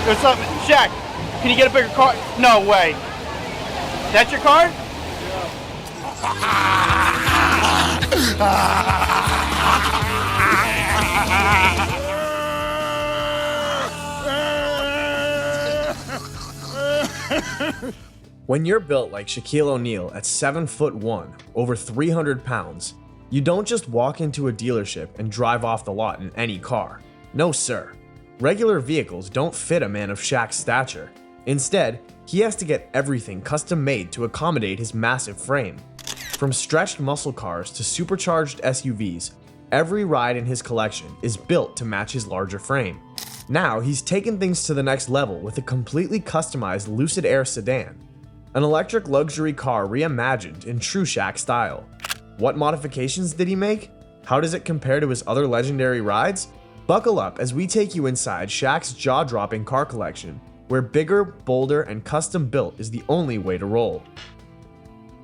What's up, Shaq? Can you get a bigger car? No way. That's your car? When you're built like Shaquille O'Neal at 7'1", over 300 pounds, you don't just walk into a dealership and drive off the lot in any car. No sir. Regular vehicles don't fit a man of Shaq's stature. Instead, he has to get everything custom made to accommodate his massive frame. From stretched muscle cars to supercharged SUVs, every ride in his collection is built to match his larger frame. Now he's taken things to the next level with a completely customized Lucid Air sedan, an electric luxury car reimagined in true Shaq style. What modifications did he make? How does it compare to his other legendary rides? Buckle up as we take you inside Shaq's jaw-dropping car collection, where bigger, bolder, and custom-built is the only way to roll.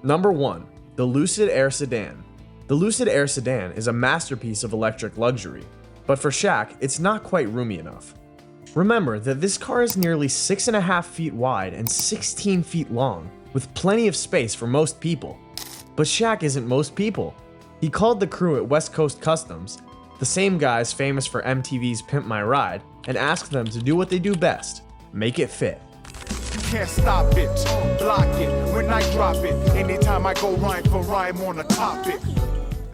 Number 1. The Lucid Air Sedan. The Lucid Air Sedan is a masterpiece of electric luxury, but for Shaq, it's not quite roomy enough. Remember that this car is nearly 6.5 feet wide and 16 feet long, with plenty of space for most people. But Shaq isn't most people. He called the crew at West Coast Customs, the same guys famous for MTV's Pimp My Ride, and asked them to do what they do best: make it fit. Can't stop it, block it, when I drop it, anytime I go rhyme for rhyme on a topic.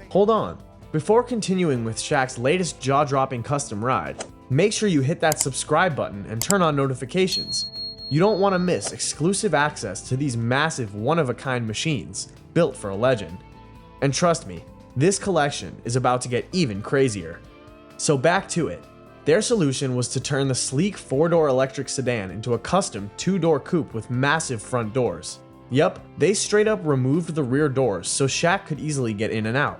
Hold on. Before continuing with Shaq's latest jaw-dropping custom ride, make sure you hit that subscribe button and turn on notifications. You don't want to miss exclusive access to these massive one-of-a-kind machines, built for a legend. And trust me, this collection is about to get even crazier. So back to it. Their solution was to turn the sleek 4-door electric sedan into a custom 2-door coupe with massive front doors. Yup, they straight up removed the rear doors so Shaq could easily get in and out.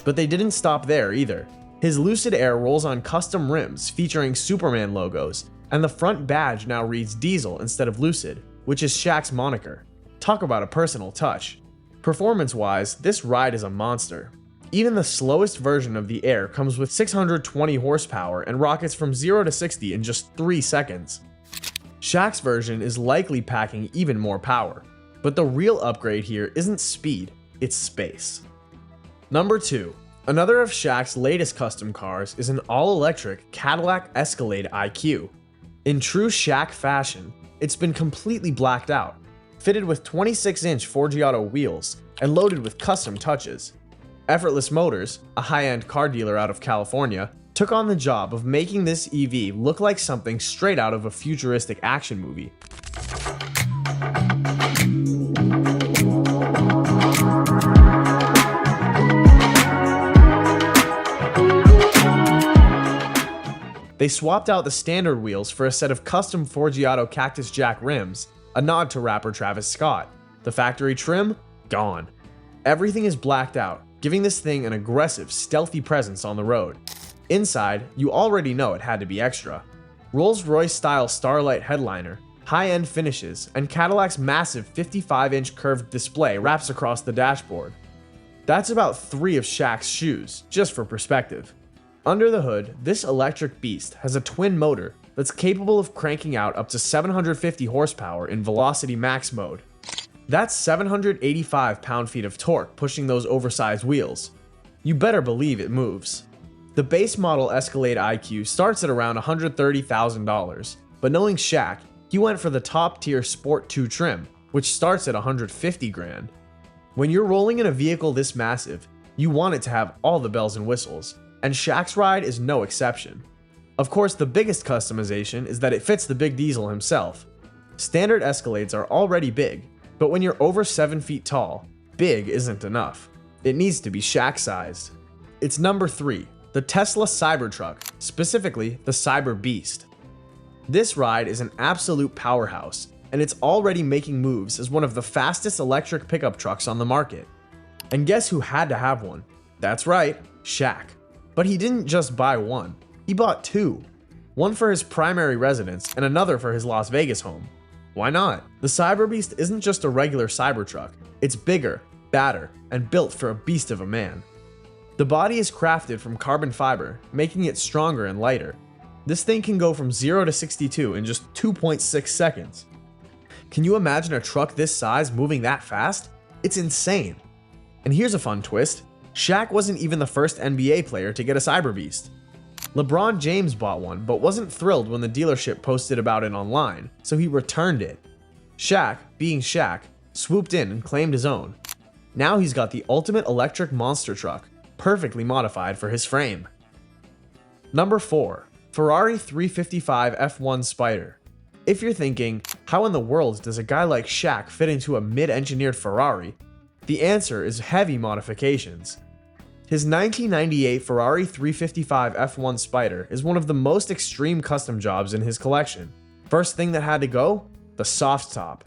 But they didn't stop there either. His Lucid Air rolls on custom rims featuring Superman logos, and the front badge now reads Diesel instead of Lucid, which is Shaq's moniker. Talk about a personal touch. Performance-wise, this ride is a monster. Even the slowest version of the Air comes with 620 horsepower and rockets from 0 to 60 in just 3 seconds. Shaq's version is likely packing even more power, but the real upgrade here isn't speed, it's space. Number 2. Another of Shaq's latest custom cars is an all-electric Cadillac Escalade IQ. In true Shaq fashion, it's been completely blacked out, fitted with 26-inch Forgiato wheels, and loaded with custom touches. Effortless Motors, a high-end car dealer out of California, took on the job of making this EV look like something straight out of a futuristic action movie. They swapped out the standard wheels for a set of custom Forgiato Cactus Jack rims, a nod to rapper Travis Scott. The factory trim? Gone. Everything is blacked out, giving this thing an aggressive, stealthy presence on the road. Inside, you already know it had to be extra. Rolls-Royce style Starlight headliner, high-end finishes, and Cadillac's massive 55-inch curved display wraps across the dashboard. That's about 3 of Shaq's shoes, just for perspective. Under the hood, this electric beast has a twin motor that's capable of cranking out up to 750 horsepower in Velocity Max mode. That's 785 pound-feet of torque pushing those oversized wheels. You better believe it moves. The base model Escalade IQ starts at around $130,000, but knowing Shaq, he went for the top-tier Sport 2 trim, which starts at $150,000. When you're rolling in a vehicle this massive, you want it to have all the bells and whistles, and Shaq's ride is no exception. Of course, the biggest customization is that it fits the big diesel himself. Standard Escalades are already big, but when you're over 7 feet tall, big isn't enough. It needs to be Shaq-sized. It's number 3, the Tesla Cybertruck, specifically the Cyberbeast. This ride is an absolute powerhouse, and it's already making moves as one of the fastest electric pickup trucks on the market. And guess who had to have one? That's right, Shaq. But he didn't just buy one, he bought 2. One for his primary residence and another for his Las Vegas home. Why not? The Cyberbeast isn't just a regular Cybertruck, it's bigger, badder, and built for a beast of a man. The body is crafted from carbon fiber, making it stronger and lighter. This thing can go from 0 to 62 in just 2.6 seconds. Can you imagine a truck this size moving that fast? It's insane. And here's a fun twist. Shaq wasn't even the first NBA player to get a cyberbeast. LeBron James bought one, but wasn't thrilled when the dealership posted about it online, so he returned it. Shaq, being Shaq, swooped in and claimed his own. Now he's got the ultimate electric monster truck, perfectly modified for his frame. Number 4. Ferrari 355 F1 Spider. If you're thinking, how in the world does a guy like Shaq fit into a mid-engineered Ferrari? The answer is heavy modifications. His 1998 Ferrari 355 F1 Spider is one of the most extreme custom jobs in his collection. First thing that had to go? The soft top.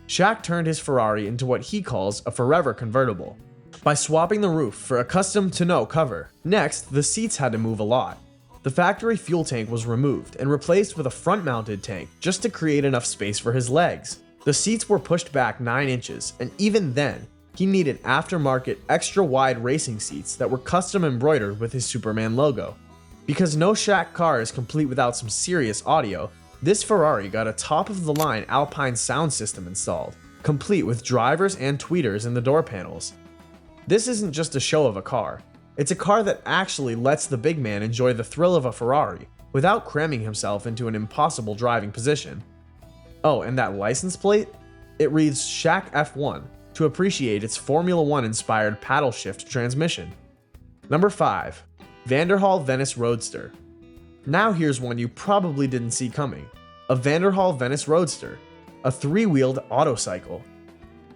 Shaq turned his Ferrari into what he calls a forever convertible by swapping the roof for a custom tonneau cover. Next, the seats had to move a lot. The factory fuel tank was removed and replaced with a front-mounted tank just to create enough space for his legs. The seats were pushed back 9 inches, and even then, he needed aftermarket extra-wide racing seats that were custom embroidered with his Superman logo. Because no Shaq car is complete without some serious audio, this Ferrari got a top-of-the-line Alpine sound system installed, complete with drivers and tweeters in the door panels. This isn't just a show of a car. It's a car that actually lets the big man enjoy the thrill of a Ferrari without cramming himself into an impossible driving position. Oh, and that license plate? It reads Shaq F1 to appreciate its Formula 1-inspired paddle shift transmission. Number 5. Vanderhall Venice Roadster. Now here's one you probably didn't see coming. A Vanderhall Venice Roadster, a 3-wheeled autocycle.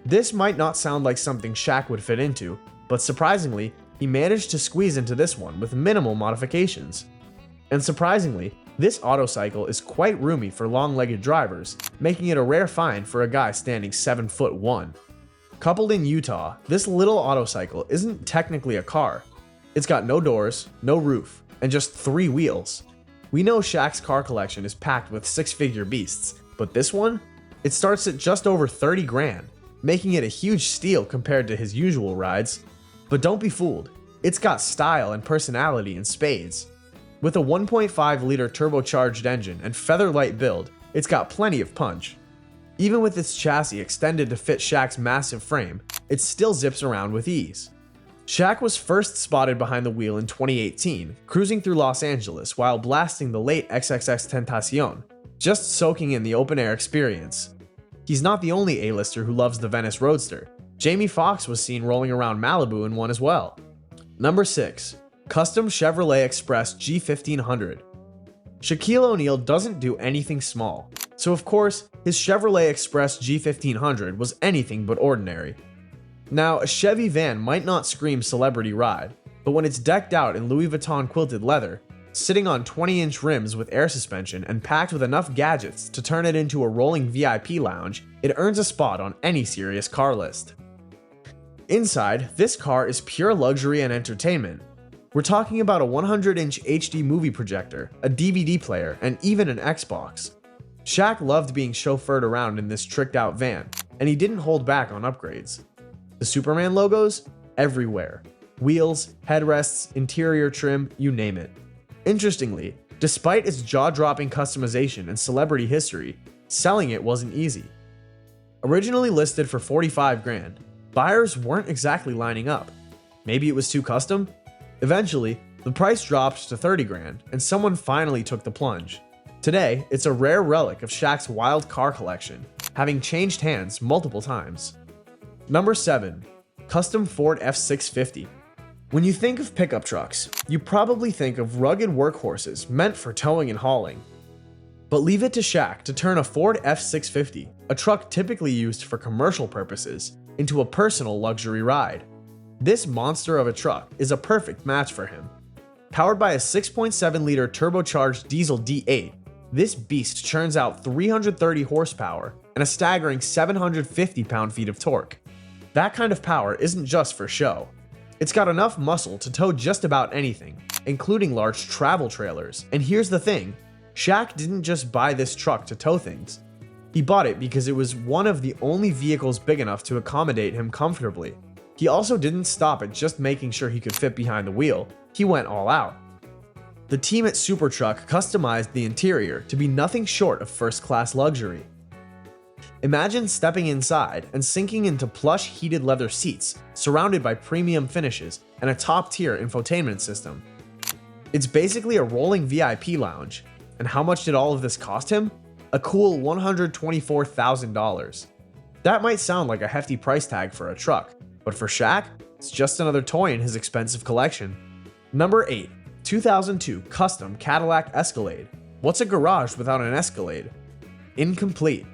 This might not sound like something Shaq would fit into, but surprisingly, he managed to squeeze into this one with minimal modifications. And surprisingly, this autocycle is quite roomy for long-legged drivers, making it a rare find for a guy standing 7'1". Coupled in Utah, this little autocycle isn't technically a car. It's got no doors, no roof, and just 3 wheels. We know Shaq's car collection is packed with 6-figure beasts, but this one? It starts at just over 30 grand, making it a huge steal compared to his usual rides. But don't be fooled, it's got style and personality in spades. With a 1.5-liter turbocharged engine and feather-light build, it's got plenty of punch. Even with its chassis extended to fit Shaq's massive frame, it still zips around with ease. Shaq was first spotted behind the wheel in 2018, cruising through Los Angeles while blasting the late XXXTentacion, just soaking in the open-air experience. He's not the only A-lister who loves the Venice Roadster. Jamie Foxx was seen rolling around Malibu in one as well. Number 6. Custom Chevrolet Express G1500. Shaquille O'Neal doesn't do anything small, so of course, his Chevrolet Express G1500 was anything but ordinary. Now, a Chevy van might not scream celebrity ride, but when it's decked out in Louis Vuitton quilted leather, sitting on 20-inch rims with air suspension and packed with enough gadgets to turn it into a rolling VIP lounge, it earns a spot on any serious car list. Inside, this car is pure luxury and entertainment. We're talking about a 100-inch HD movie projector, a DVD player, and even an Xbox. Shaq loved being chauffeured around in this tricked-out van, and he didn't hold back on upgrades. The Superman logos? Everywhere. Wheels, headrests, interior trim, you name it. Interestingly, despite its jaw-dropping customization and celebrity history, selling it wasn't easy. Originally listed for 45 grand, buyers weren't exactly lining up. Maybe it was too custom? Eventually, the price dropped to 30 grand, and someone finally took the plunge. Today, it's a rare relic of Shaq's wild car collection, having changed hands multiple times. Number 7. Custom Ford F650. When you think of pickup trucks, you probably think of rugged workhorses meant for towing and hauling. But leave it to Shaq to turn a Ford F650, a truck typically used for commercial purposes, into a personal luxury ride. This monster of a truck is a perfect match for him. Powered by a 6.7-liter turbocharged diesel D8, this beast churns out 330 horsepower and a staggering 750 pound-feet of torque. That kind of power isn't just for show. It's got enough muscle to tow just about anything, including large travel trailers. And here's the thing, Shaq didn't just buy this truck to tow things. He bought it because it was one of the only vehicles big enough to accommodate him comfortably. He also didn't stop at just making sure he could fit behind the wheel. He went all out. The team at SuperTruck customized the interior to be nothing short of first-class luxury. Imagine stepping inside and sinking into plush heated leather seats, surrounded by premium finishes and a top-tier infotainment system. It's basically a rolling VIP lounge. And how much did all of this cost him? A cool $124,000. That might sound like a hefty price tag for a truck, but for Shaq, it's just another toy in his expensive collection. Number 8. 2002 Custom Cadillac Escalade. What's a garage without an Escalade? Incomplete.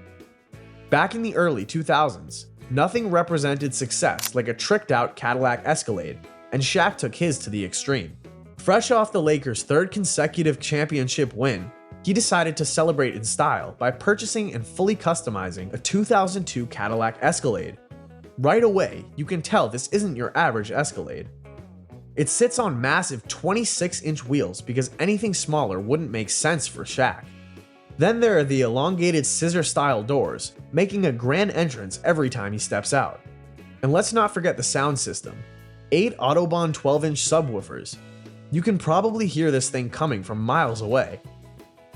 Back in the early 2000s, nothing represented success like a tricked-out Cadillac Escalade, and Shaq took his to the extreme. Fresh off the Lakers' third consecutive championship win, he decided to celebrate in style by purchasing and fully customizing a 2002 Cadillac Escalade. Right away, you can tell this isn't your average Escalade. It sits on massive 26-inch wheels because anything smaller wouldn't make sense for Shaq. Then there are the elongated scissor-style doors, making a grand entrance every time he steps out. And let's not forget the sound system. 8 Autobahn 12-inch subwoofers. You can probably hear this thing coming from miles away.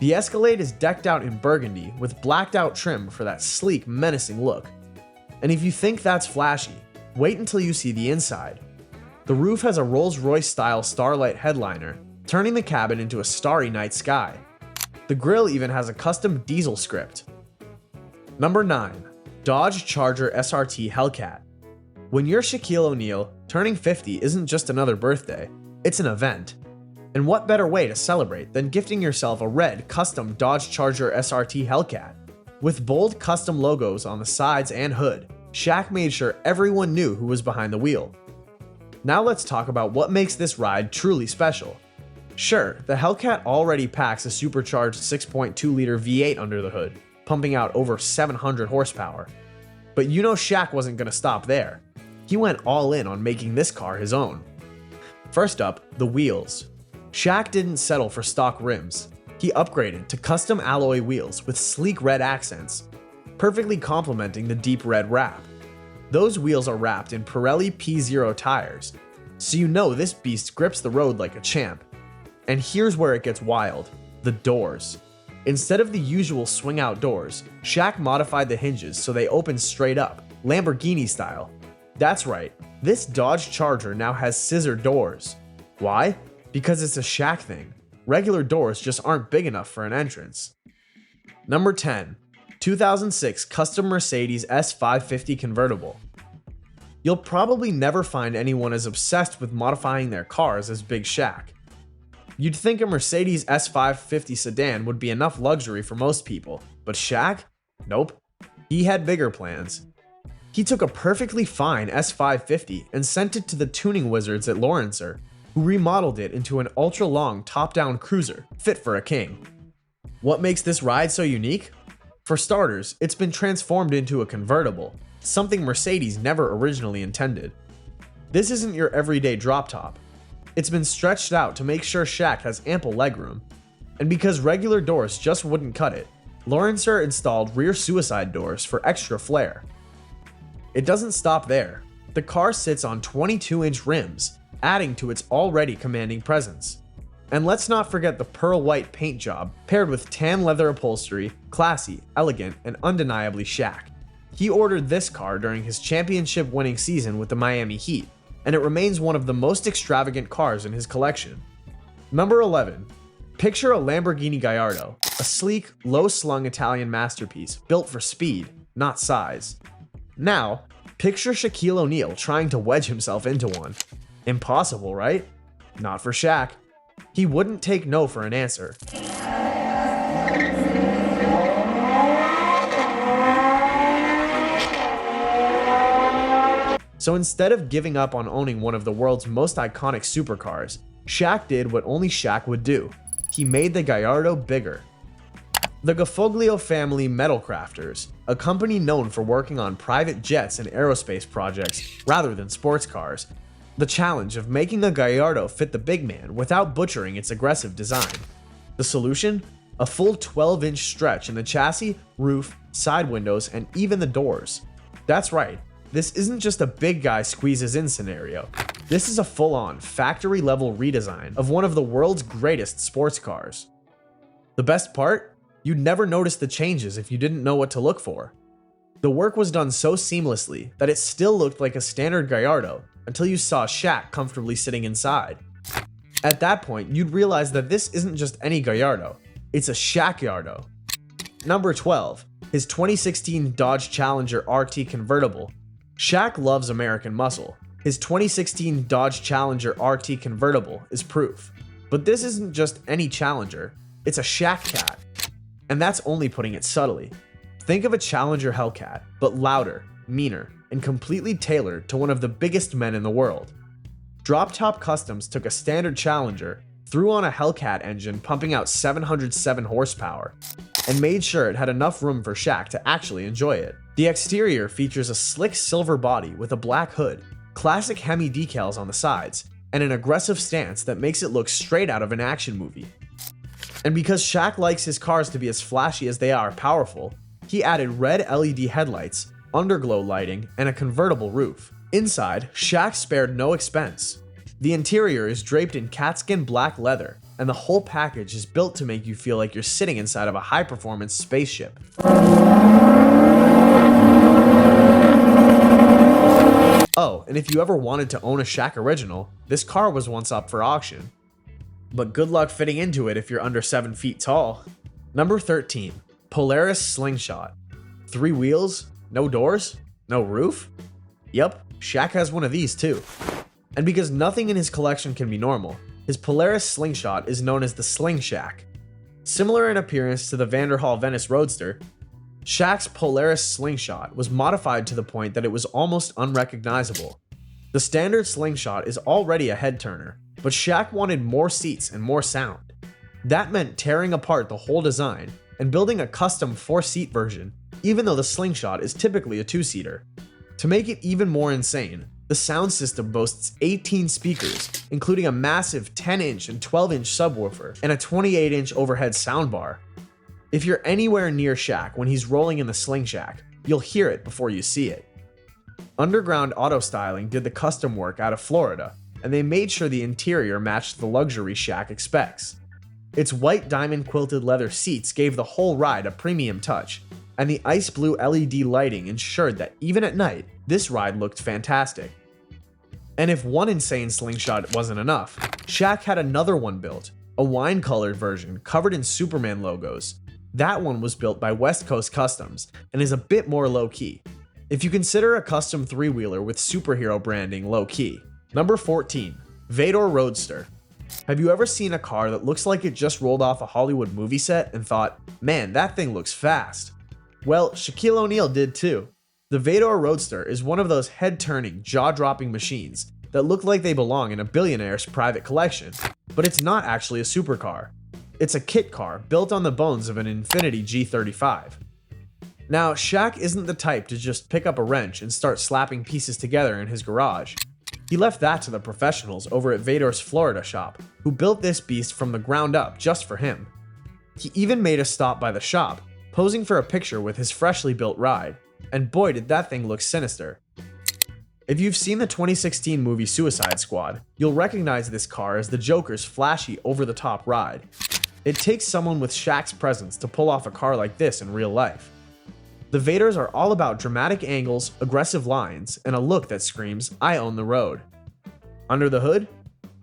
The Escalade is decked out in burgundy with blacked-out trim for that sleek, menacing look. And if you think that's flashy, wait until you see the inside. The roof has a Rolls-Royce-style starlight headliner, turning the cabin into a starry night sky. The grille even has a custom diesel script. Number 9. Dodge Challenger SRT Hellcat. When you're Shaquille O'Neal, turning 50 isn't just another birthday, it's an event. And what better way to celebrate than gifting yourself a red custom Dodge Challenger SRT Hellcat? With bold custom logos on the sides and hood, Shaq made sure everyone knew who was behind the wheel. Now let's talk about what makes this ride truly special. Sure, the Hellcat already packs a supercharged 6.2-liter V8 under the hood, pumping out over 700 horsepower. But you know Shaq wasn't going to stop there. He went all in on making this car his own. First up, the wheels. Shaq didn't settle for stock rims. He upgraded to custom alloy wheels with sleek red accents, perfectly complementing the deep red wrap. Those wheels are wrapped in Pirelli P0 tires, so you know this beast grips the road like a champ. And here's where it gets wild, the doors. Instead of the usual swing-out doors, Shaq modified the hinges so they open straight up, Lamborghini style. That's right, this Dodge Charger now has scissor doors. Why? Because it's a Shaq thing. Regular doors just aren't big enough for an entrance. Number 10. 2006 Custom Mercedes S550 Convertible. You'll probably never find anyone as obsessed with modifying their cars as Big Shaq. You'd think a Mercedes S550 sedan would be enough luxury for most people, but Shaq? Nope. He had bigger plans. He took a perfectly fine S550 and sent it to the tuning wizards at Lawrencer, who remodeled it into an ultra-long top-down cruiser, fit for a king. What makes this ride so unique? For starters, it's been transformed into a convertible, something Mercedes never originally intended. This isn't your everyday drop top. It's been stretched out to make sure Shaq has ample legroom. And because regular doors just wouldn't cut it, Lawrencer installed rear suicide doors for extra flair. It doesn't stop there. The car sits on 22-inch rims, adding to its already commanding presence. And let's not forget the pearl white paint job, paired with tan leather upholstery, classy, elegant, and undeniably Shaq. He ordered this car during his championship-winning season with the Miami Heat, and it remains one of the most extravagant cars in his collection. Number 11. Picture a Lamborghini Gallardo, a sleek, low-slung Italian masterpiece built for speed, not size. Now, picture Shaquille O'Neal trying to wedge himself into one. Impossible, right? Not for Shaq. He wouldn't take no for an answer. So instead of giving up on owning one of the world's most iconic supercars, Shaq did what only Shaq would do. He made the Gallardo bigger. The Gafoglio family Metal Crafters, a company known for working on private jets and aerospace projects rather than sports cars, the challenge of making a Gallardo fit the big man without butchering its aggressive design. The solution? A full 12-inch stretch in the chassis, roof, side windows, and even the doors. That's right, this isn't just a big guy squeezes in scenario. This is a full-on, factory-level redesign of one of the world's greatest sports cars. The best part? You'd never notice the changes if you didn't know what to look for. The work was done so seamlessly that it still looked like a standard Gallardo until you saw Shaq comfortably sitting inside. At that point, you'd realize that this isn't just any Gallardo, it's a Shaq-yardo. Number 12, his 2016 Dodge Challenger RT convertible. Shaq loves American muscle. His 2016 Dodge Challenger RT convertible is proof. But this isn't just any Challenger, it's a Shaq cat. And that's only putting it subtly. Think of a Challenger Hellcat, but louder, meaner, and completely tailored to one of the biggest men in the world. Drop Top Customs took a standard Challenger, threw on a Hellcat engine pumping out 707 horsepower, and made sure it had enough room for Shaq to actually enjoy it. The exterior features a slick silver body with a black hood, classic Hemi decals on the sides, and an aggressive stance that makes it look straight out of an action movie. And because Shaq likes his cars to be as flashy as they are powerful, he added red LED headlights, underglow lighting, and a convertible roof. Inside, Shaq spared no expense. The interior is draped in catskin black leather, and the whole package is built to make you feel like you're sitting inside of a high-performance spaceship. Oh, and if you ever wanted to own a Shaq original, this car was once up for auction. But good luck fitting into it if you're under 7 feet tall. Number 13, Polaris Slingshot. 3 wheels, no doors, no roof? Yup, Shaq has one of these too. And because nothing in his collection can be normal, his Polaris Slingshot is known as the Sling Shack. Similar in appearance to the Vanderhall Venice Roadster, Shaq's Polaris Slingshot was modified to the point that it was almost unrecognizable. The standard Slingshot is already a head-turner, but Shaq wanted more seats and more sound. That meant tearing apart the whole design and building a custom 4-seat version, even though the Slingshot is typically a 2-seater. To make it even more insane, the sound system boasts 18 speakers, including a massive 10-inch and 12-inch subwoofer and a 28-inch overhead soundbar. If you're anywhere near Shaq when he's rolling in the Sling Shack, you'll hear it before you see it. Underground Auto Styling did the custom work out of Florida, and they made sure the interior matched the luxury Shaq expects. Its white diamond quilted leather seats gave the whole ride a premium touch, and the ice blue LED lighting ensured that even at night, this ride looked fantastic. And if one insane Slingshot wasn't enough, Shaq had another one built, a wine-colored version covered in Superman logos. That one was built by West Coast Customs and is a bit more low-key, if you consider a custom 3-wheeler with superhero branding low-key. Number 14, Vador Roadster. Have you ever seen a car that looks like it just rolled off a Hollywood movie set and thought, man, that thing looks fast? Well, Shaquille O'Neal did too. The Vador Roadster is one of those head-turning, jaw-dropping machines that look like they belong in a billionaire's private collection, but it's not actually a supercar. It's a kit car built on the bones of an Infiniti G35. Now, Shaq isn't the type to just pick up a wrench and start slapping pieces together in his garage. He left that to the professionals over at Vador's Florida shop, who built this beast from the ground up just for him. He even made a stop by the shop, posing for a picture with his freshly built ride, and boy did that thing look sinister. If you've seen the 2016 movie Suicide Squad, you'll recognize this car as the Joker's flashy, over-the-top ride. It takes someone with Shaq's presence to pull off a car like this in real life. The Vadors are all about dramatic angles, aggressive lines, and a look that screams, I own the road. Under the hood?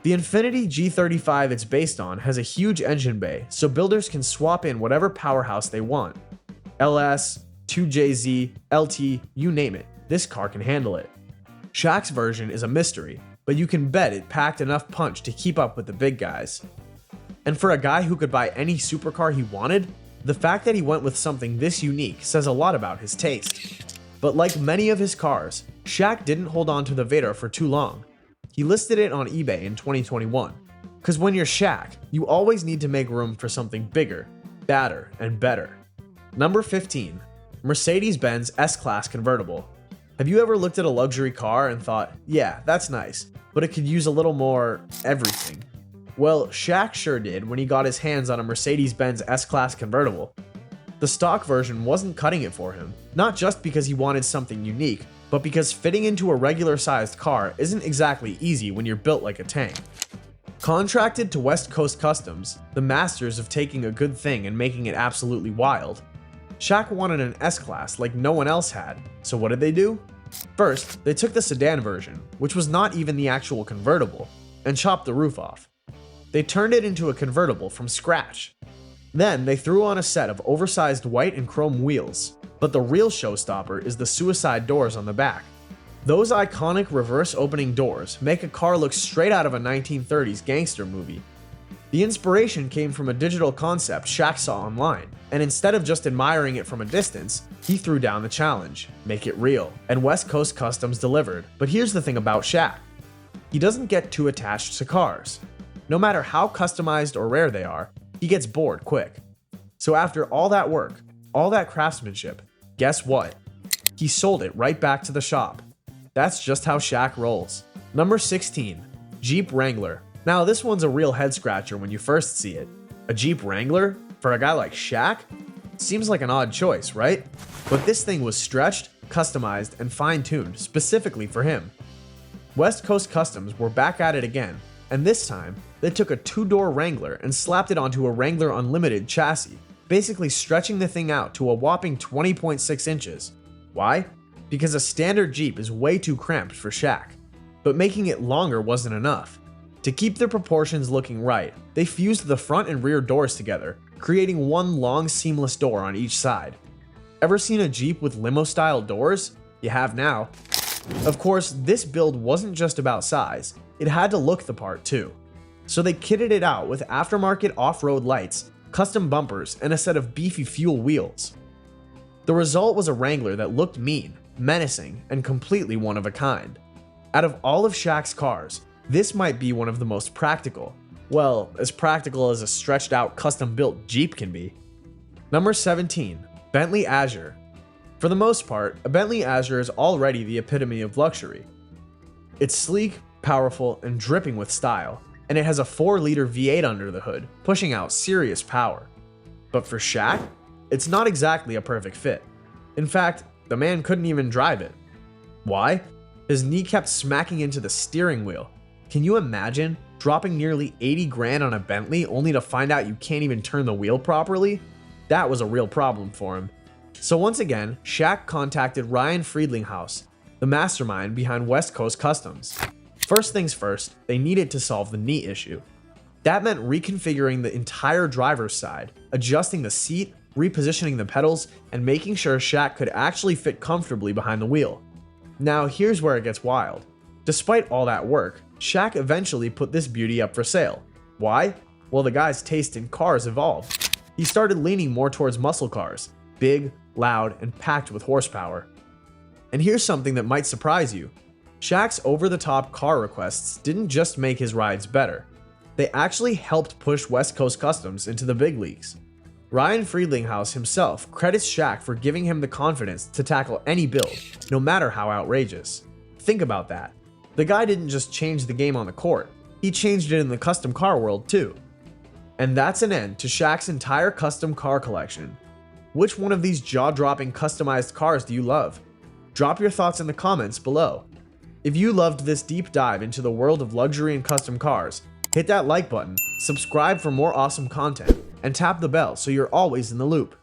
The Infiniti G35 it's based on has a huge engine bay, so builders can swap in whatever powerhouse they want. LS, 2JZ, LT, you name it, this car can handle it. Shaq's version is a mystery, but you can bet it packed enough punch to keep up with the big guys. And for a guy who could buy any supercar he wanted, the fact that he went with something this unique says a lot about his taste. But like many of his cars, Shaq didn't hold on to the Vador for too long. He listed it on eBay in 2021. Cause when you're Shaq, you always need to make room for something bigger, badder, and better. Number 15, Mercedes-Benz S-Class convertible. Have you ever looked at a luxury car and thought, yeah, that's nice, but it could use a little more everything? Well, Shaq sure did when he got his hands on a Mercedes-Benz S-Class convertible. The stock version wasn't cutting it for him, not just because he wanted something unique, but because fitting into a regular-sized car isn't exactly easy when you're built like a tank. Contracted to West Coast Customs, the masters of taking a good thing and making it absolutely wild, Shaq wanted an S-Class like no one else had, so what did they do? First, they took the sedan version, which was not even the actual convertible, and chopped the roof off. They turned it into a convertible from scratch. Then they threw on a set of oversized white and chrome wheels, but the real showstopper is the suicide doors on the back. Those iconic reverse opening doors make a car look straight out of a 1930s gangster movie. The inspiration came from a digital concept Shaq saw online, and instead of just admiring it from a distance, he threw down the challenge, make it real, and West Coast Customs delivered. But here's the thing about Shaq. He doesn't get too attached to cars. No matter how customized or rare they are, he gets bored quick. So after all that work, all that craftsmanship, guess what? He sold it right back to the shop. That's just how Shaq rolls. Number 16, Jeep Wrangler. Now this one's a real head scratcher when you first see it. A Jeep Wrangler? For a guy like Shaq? Seems like an odd choice, right? But this thing was stretched, customized, and fine-tuned specifically for him. West Coast Customs were back at it again, and this time, they took a two-door Wrangler and slapped it onto a Wrangler Unlimited chassis, basically stretching the thing out to a whopping 20.6 inches. Why? Because a standard Jeep is way too cramped for Shaq. But making it longer wasn't enough. To keep the proportions looking right, they fused the front and rear doors together, creating one long seamless door on each side. Ever seen a Jeep with limo-style doors? You have now. Of course, this build wasn't just about size, it had to look the part too. So they kitted it out with aftermarket off-road lights, custom bumpers, and a set of beefy fuel wheels. The result was a Wrangler that looked mean, menacing, and completely one of a kind. Out of all of Shaq's cars, this might be one of the most practical. Well, as practical as a stretched out custom-built Jeep can be. Number 17, Bentley Azure. For the most part, a Bentley Azure is already the epitome of luxury. It's sleek, powerful, and dripping with style, and it has a 4-liter V8 under the hood, pushing out serious power. But for Shaq, it's not exactly a perfect fit. In fact, the man couldn't even drive it. Why? His knee kept smacking into the steering wheel. Can you imagine dropping nearly 80 grand on a Bentley only to find out you can't even turn the wheel properly? That was a real problem for him. So once again, Shaq contacted Ryan Friedlinghaus, the mastermind behind West Coast Customs. First things first, they needed to solve the knee issue. That meant reconfiguring the entire driver's side, adjusting the seat, repositioning the pedals, and making sure Shaq could actually fit comfortably behind the wheel. Now here's where it gets wild. Despite all that work, Shaq eventually put this beauty up for sale. Why? Well, the guy's taste in cars evolved. He started leaning more towards muscle cars, big, loud, and packed with horsepower. And here's something that might surprise you. Shaq's over-the-top car requests didn't just make his rides better. They actually helped push West Coast Customs into the big leagues. Ryan Friedlinghaus himself credits Shaq for giving him the confidence to tackle any build, no matter how outrageous. Think about that. The guy didn't just change the game on the court, he changed it in the custom car world too. And that's an end to Shaq's entire custom car collection. Which one of these jaw-dropping customized cars do you love? Drop your thoughts in the comments below. If you loved this deep dive into the world of luxury and custom cars, hit that like button, subscribe for more awesome content, and tap the bell so you're always in the loop.